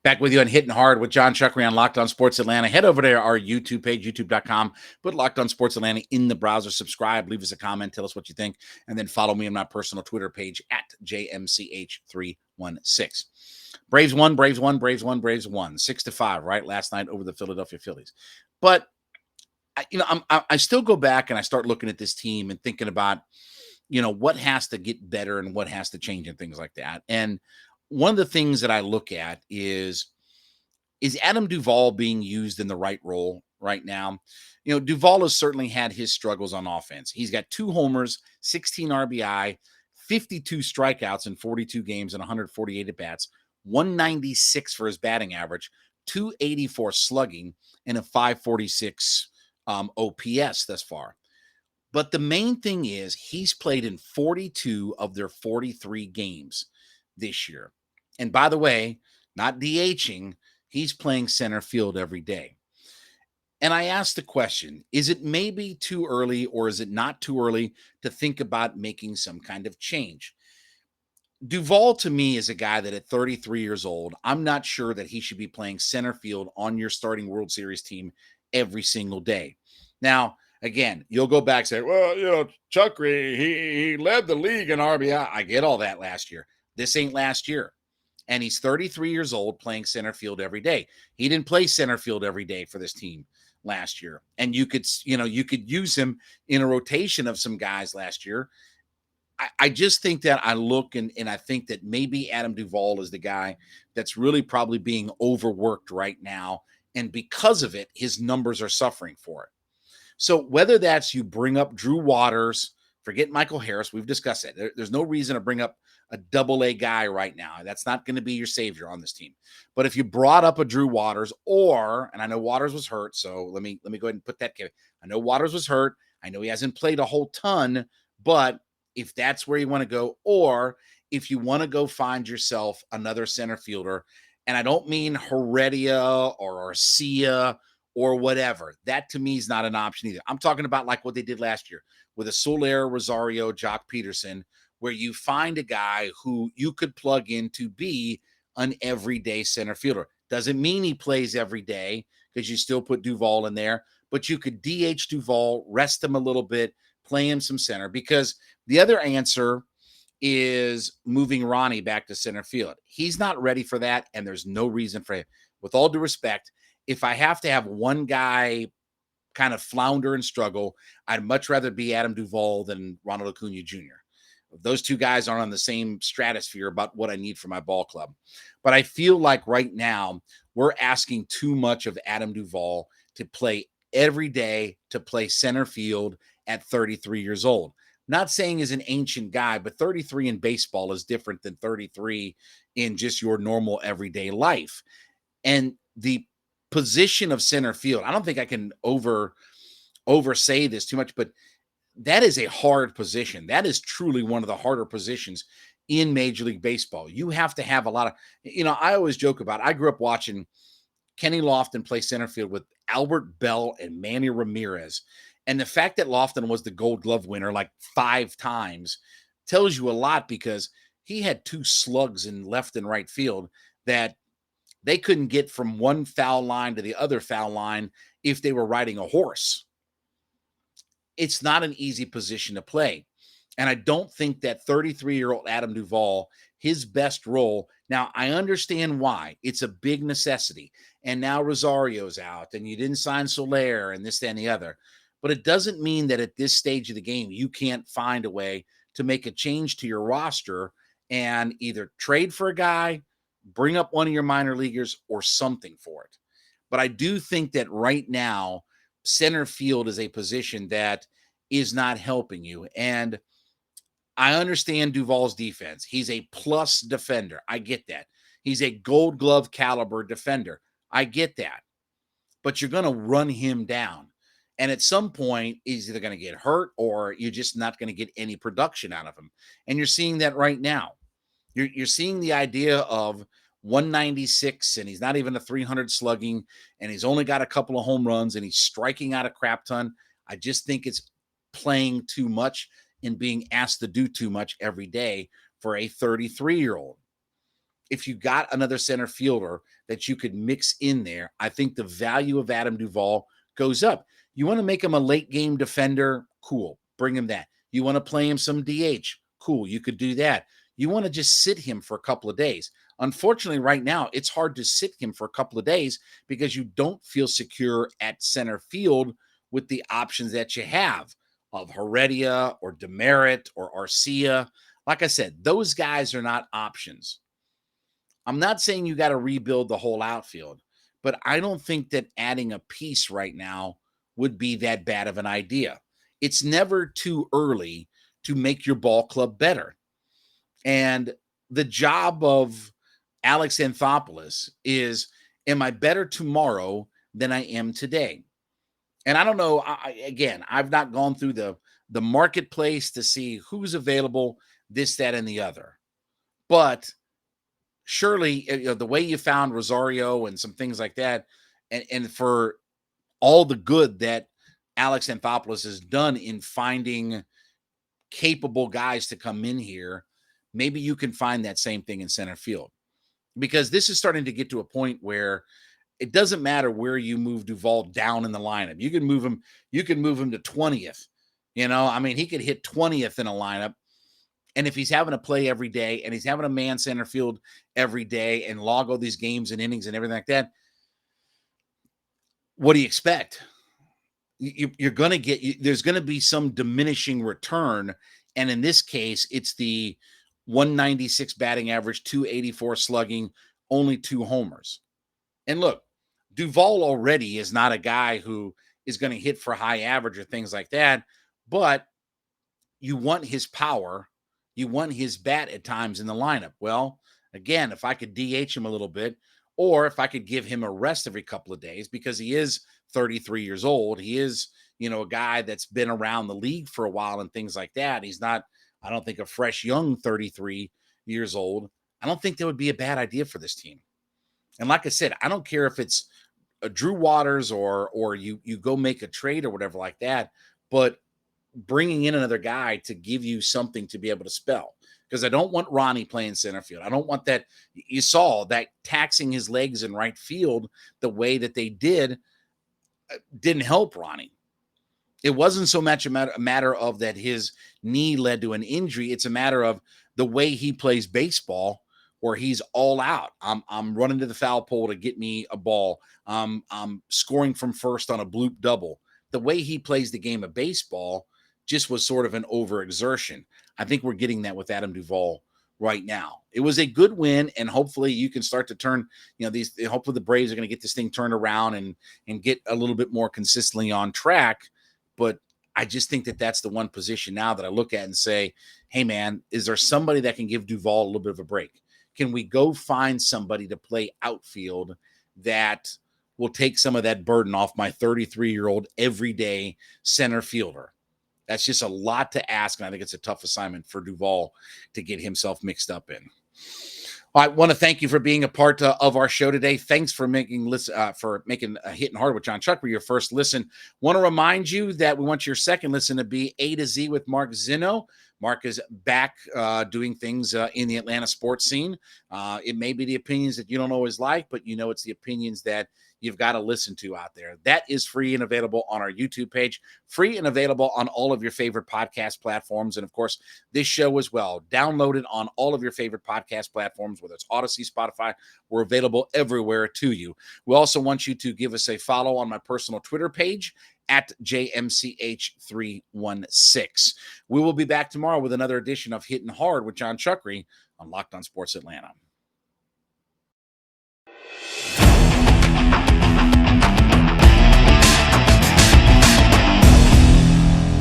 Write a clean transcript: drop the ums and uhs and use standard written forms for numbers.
Back with you on Hittin' Hard with Jon Chuckery on Locked On Sports Atlanta. Head over to our YouTube page, youtube.com. Put Locked On Sports Atlanta in the browser. Subscribe, leave us a comment, tell us what you think, and then follow me on my personal Twitter page at JMCH316. Braves won. 6-5, right? Last night over the Philadelphia Phillies. But, I still go back and I start looking at this team and thinking about, what has to get better and what has to change and things like that. And one of the things that I look at is Adam Duvall being used in the right role right now? Duvall has certainly had his struggles on offense. He's got 2 homers, 16 RBI, 52 strikeouts in 42 games and 148 at-bats, 196 for his batting average, 284 slugging, and a 546 OPS thus far. But the main thing is he's played in 42 of their 43 games this year. And by the way, not DHing, he's playing center field every day. And I asked the question, is it maybe too early or is it not too early to think about making some kind of change? Duvall, to me, is a guy that at 33 years old, I'm not sure that he should be playing center field on your starting World Series team every single day. Now, again, you'll go back and say, well, Chuckery, he led the league in RBI. I get all that last year. This ain't last year. And he's 33 years old playing center field every day. He didn't play center field every day for this team last year. And you could use him in a rotation of some guys last year. I just think that I look and I think that maybe Adam Duvall is the guy that's really probably being overworked right now. And because of it, his numbers are suffering for it. So whether that's you bring up Drew Waters, forget Michael Harris, we've discussed that. There's no reason to bring up a double-A guy right now. That's not going to be your savior on this team. But if you brought up a Drew Waters and I know Waters was hurt, so let me go ahead and put that. I know Waters was hurt. I know he hasn't played a whole ton, but if that's where you want to go, or if you want to go find yourself another center fielder, and I don't mean Heredia or Arcia or whatever. That to me is not an option either. I'm talking about like what they did last year with a Soler, Rosario, Jock Peterson, where you find a guy who you could plug in to be an everyday center fielder. Doesn't mean he plays every day because you still put Duvall in there, but you could DH Duvall, rest him a little bit, play him some center, because the other answer is moving Ronnie back to center field. He's not ready for that, and there's no reason for him. With all due respect, if I have to have one guy kind of flounder and struggle, I'd much rather be Adam Duvall than Ronald Acuna Jr. Those two guys aren't on the same stratosphere about what I need for my ball club. But I feel like right now we're asking too much of Adam Duvall to play every day, to play center field at 33 years old. Not saying he's an ancient guy, but 33 in baseball is different than 33 in just your normal everyday life. And the position of center field, I don't think I can oversay this too much, but that is a hard position. That is truly one of the harder positions in Major League Baseball. You have to have a lot of, I always joke about, I grew up watching Kenny Lofton play center field with Albert Bell and Manny Ramirez. And the fact that Lofton was the Gold Glove winner like 5 times tells you a lot, because he had 2 slugs in left and right field that they couldn't get from one foul line to the other foul line if they were riding a horse. It's not an easy position to play. And I don't think that 33-year-old Adam Duvall, his best role, now I understand why. It's a big necessity. And now Rosario's out and you didn't sign Soler and this, that, and the other. But it doesn't mean that at this stage of the game, you can't find a way to make a change to your roster and either trade for a guy, bring up one of your minor leaguers, or something for it. But I do think that right now, center field is a position that is not helping you. And I understand Duvall's defense. He's a plus defender. I get that. He's a Gold Glove caliber defender. I get that. But you're going to run him down. And at some point, he's either going to get hurt or you're just not going to get any production out of him. And you're seeing that right now. You're seeing the idea of 196, and he's not even a 300 slugging, and he's only got a couple of home runs, and he's striking out a crap ton. I just think it's playing too much and being asked to do too much every day for a 33-year-old. if you got another center fielder that you could mix in there, I think the value of Adam Duvall goes up. You want to make him a late game defender? Cool. Bring him that. You want to play him some DH? Cool. You could do that. You want to just sit him for a couple of days. Unfortunately, right now, it's hard to sit him for a couple of days because you don't feel secure at center field with the options that you have of Heredia or Demerit or Arcia. Like I said, those guys are not options. I'm not saying you got to rebuild the whole outfield, but I don't think that adding a piece right now would be that bad of an idea. It's never too early to make your ball club better. And the job of Alex Anthopoulos is, am I better tomorrow than I am today? And I don't know, again, I've not gone through the marketplace to see who's available, this, that, and the other. But surely, the way you found Rosario and some things like that, and for all the good that Alex Anthopoulos has done in finding capable guys to come in here, maybe you can find that same thing in center field. Because this is starting to get to a point where it doesn't matter where you move Duvall down in the lineup. You can move him to 20th. I mean, he could hit 20th in a lineup. And if he's having to play every day and he's having a man center field every day and log all these games and innings and everything like that, what do you expect? You're going to get, there's going to be some diminishing return. And in this case, it's the 196 batting average, 284 slugging, only 2 homers. And look, Duvall already is not a guy who is going to hit for high average or things like that, but you want his power. You want his bat at times in the lineup. Well, again, if I could DH him a little bit, or if I could give him a rest every couple of days, because he is 33 years old, he is, a guy that's been around the league for a while and things like that. He's not, I don't think, a fresh young 33 years old. I don't think that would be a bad idea for this team. And like I said, I don't care if it's a Drew Waters or you go make a trade or whatever like that, but bringing in another guy to give you something to be able to spell. Because I don't want Ronnie playing center field. I don't want that. You saw that taxing his legs in right field the way that they didn't help Ronnie. It wasn't so much a matter of that his knee led to an injury. It's a matter of the way he plays baseball, where he's all out. I'm running to the foul pole to get me a ball. I'm scoring from first on a bloop double. The way he plays the game of baseball just was sort of an overexertion. I think we're getting that with Adam Duvall right now. It was a good win, and hopefully you can start to turn, hopefully the Braves are going to get this thing turned around and get a little bit more consistently on track. But I just think that that's the one position now that I look at and say, hey, man, is there somebody that can give Duvall a little bit of a break? Can we go find somebody to play outfield that will take some of that burden off my 33-year-old everyday center fielder? That's just a lot to ask, and I think it's a tough assignment for Duvall to get himself mixed up in. I want to thank you for being a part of our show today. Thanks for making a Hittin' Hard with Jon Chuckery your first listen. Want to remind you that we want your second listen to be A to Z with Mark Zinno. Mark is back doing things in the Atlanta sports scene. It may be the opinions that you don't always like, but it's the opinions that you've got to listen to out there. That is free and available on our YouTube page, free and available on all of your favorite podcast platforms. And of course, this show as well, download it on all of your favorite podcast platforms, whether it's Odyssey, Spotify. We're available everywhere to you. We also want you to give us a follow on my personal Twitter page at JMCH316. We will be back tomorrow with another edition of Hittin' Hard with Jon Chuckery on Locked On Sports Atlanta.